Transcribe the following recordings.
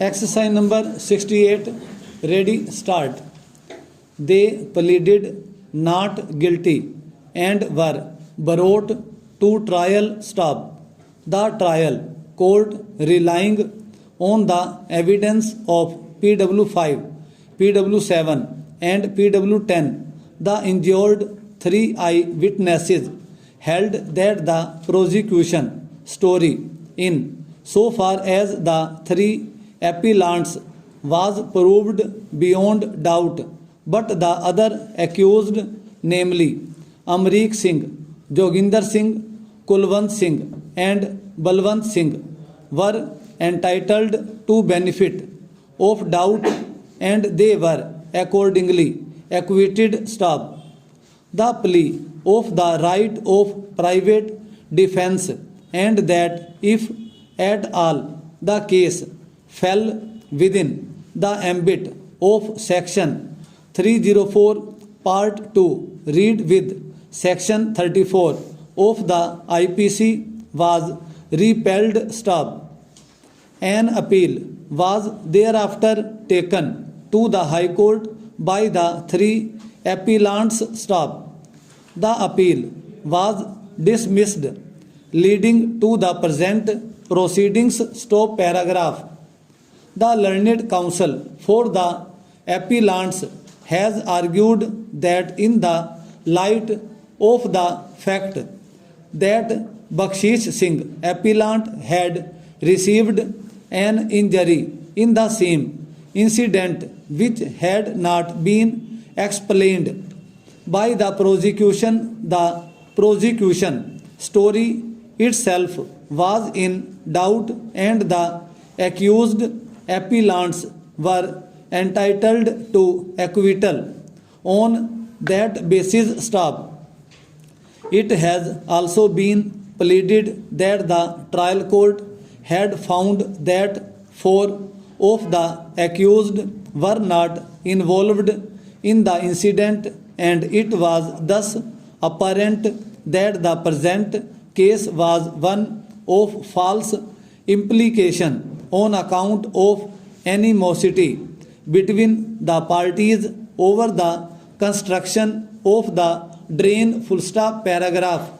Exercise number 68. Ready, start. They pleaded not guilty and were brought to trial stop. The trial court, relying on the evidence of PW5, PW7 and PW10, the injured 3 eyewitnesses, held that the prosecution story in so far as the 3 appellants was proved beyond doubt, but the other accused, namely Amrik Singh, Joginder Singh, Kulwant Singh and Balwant Singh, were entitled to benefit of doubt and they were accordingly acquitted. Stop. The plea of the right of private defense, and that if at all the case fell within the ambit of section 304 part 2 read with section 34 of the IPC was repelled. Stop. An appeal was thereafter taken to the High Court by the 3 appellants. Stop. The appeal was dismissed, leading to the present proceedings. Stop paragraph. The learned counsel for the appellants has argued that in the light of the fact that Bakshish Singh appellant had received an injury in the same incident which had not been explained by the prosecution story itself was in doubt, and the accused appellants were entitled to acquittal on that basis. Stop. It has also been pleaded that the trial court had found that 4 of the accused were not involved in the incident, and it was thus apparent that the present case was one of false implication on account of animosity between the parties over the construction of the drain. Full stop paragraph.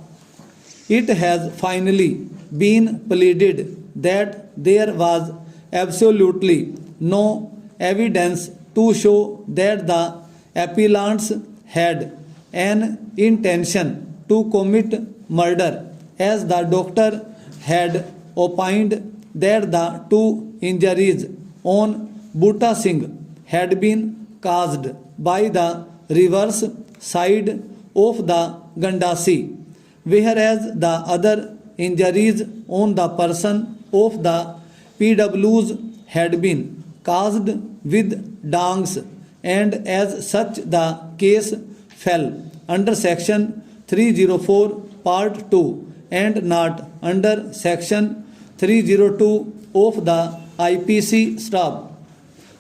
It has finally been pleaded that there was absolutely no evidence to show that the appellants had an intention to commit murder, as the doctor had opined that the 2 injuries on Butta Singh had been caused by the reverse side of the Gandasi, whereas the other injuries on the person of the PWs had been caused with dangs, and as such the case fell under section 304 part 2 and not under section 302 of the IPC. Stop.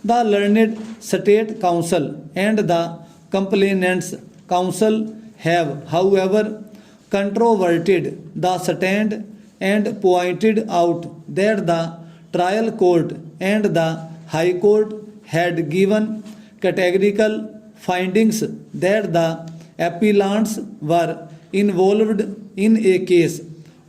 The learned state counsel and the complainants counsel have, however, controverted the stand and pointed out that the trial court and the High Court had given categorical findings that the appellants were involved in a case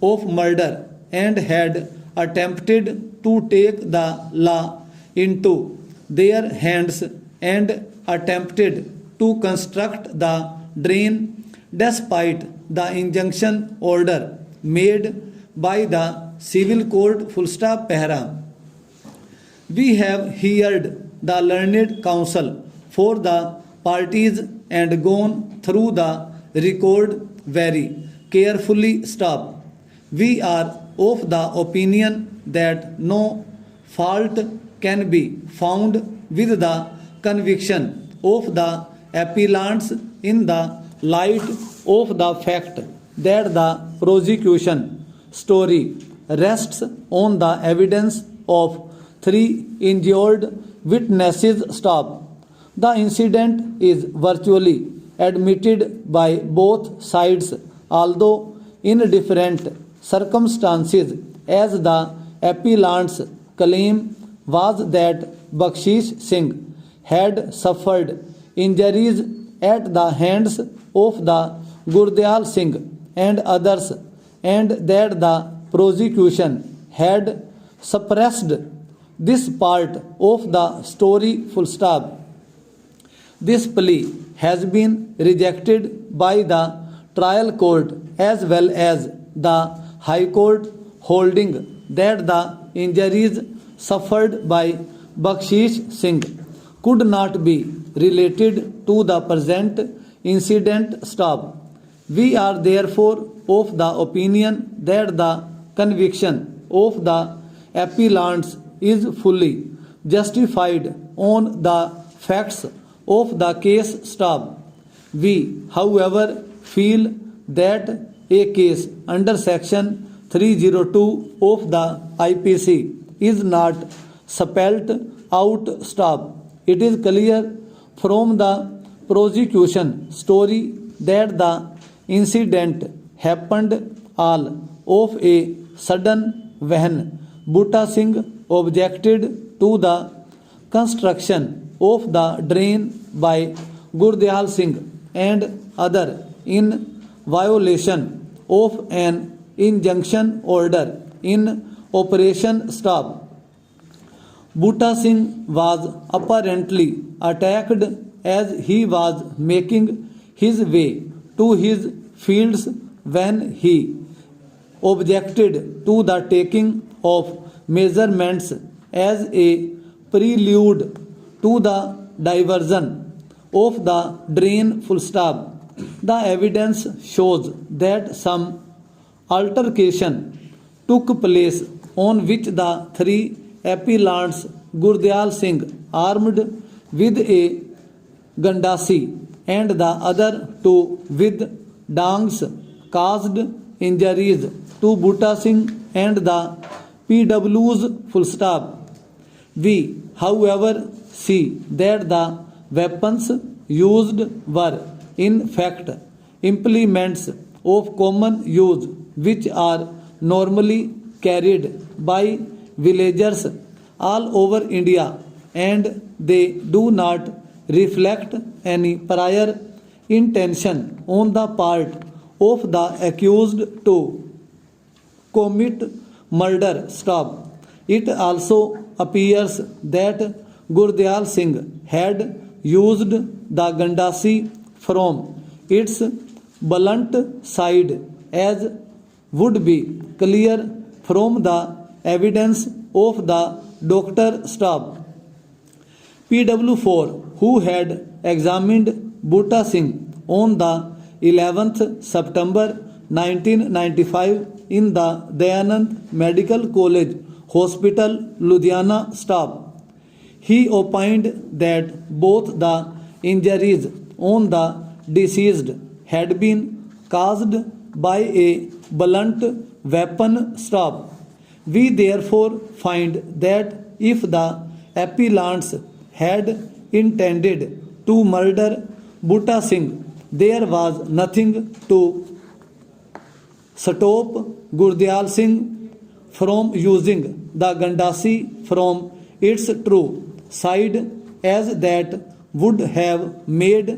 of murder and had attempted to take the law into their hands and attempted to construct the drain despite the injunction order made by the civil court. Full stop para. We have heard the learned counsel for the parties and gone through the record very carefully. Stop. We are of the opinion that no fault can be found with the conviction of the appellants in the light of the fact that the prosecution story rests on the evidence of 3 injured witnesses. Stop. The incident is virtually admitted by both sides, although in different circumstances, as the appellants claim was that Bakshish Singh had suffered injuries at the hands of the Gurdial Singh and others, and that the prosecution had suppressed this part of the story. Full stop. This plea has been rejected by the trial court as well as the High Court, holding that the injuries suffered by Bakshish Singh could not be related to the present incident. Stop. We are therefore of the opinion that the conviction of the appellants is fully justified on the facts of the case. Stop. We, however, feel that a case under section 302 of the IPC is not spelled out. Stop. It is clear from the prosecution story that the incident happened all of a sudden when Butta Singh objected to the construction of the drain by Gurdial Singh and other in violation of an injunction order in Operation Stop. Butta Singh was apparently attacked as he was making his way to his fields when he objected to the taking of measurements as a prelude to the diversion of the drain. Full stop. The evidence shows that some altercation took place on which the three appellants Gurdial Singh, armed with a gandasi, and the other two with dangs, caused injuries to Butta Singh and the PWs. Full stop. We, however, see that the weapons used were in fact implements of common use which are normally carried by villagers all over India, and they do not reflect any prior intention on the part of the accused to commit murder. Stop. It also appears that Gurdial Singh had used the gandasi from its blunt side, as would be clear from the evidence of the doctor. Stop. PW4, who had examined Butta Singh on the 11th September 1995 in the Dayanand Medical College Hospital, Ludhiana. Stop. He opined that both the injuries on the deceased had been caused by a blunt weapon. Stop. We therefore find that if the appellants had intended to murder Butta Singh, there was nothing to stop Gurdial Singh from using the gandasi from its true side, as that would have made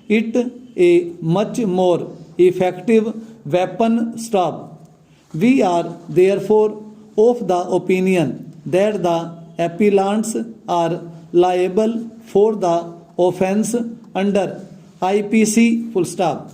it a much more effective weapon. Stop. We are therefore of the opinion that the appellants are liable for the offence under IPC. Full stop.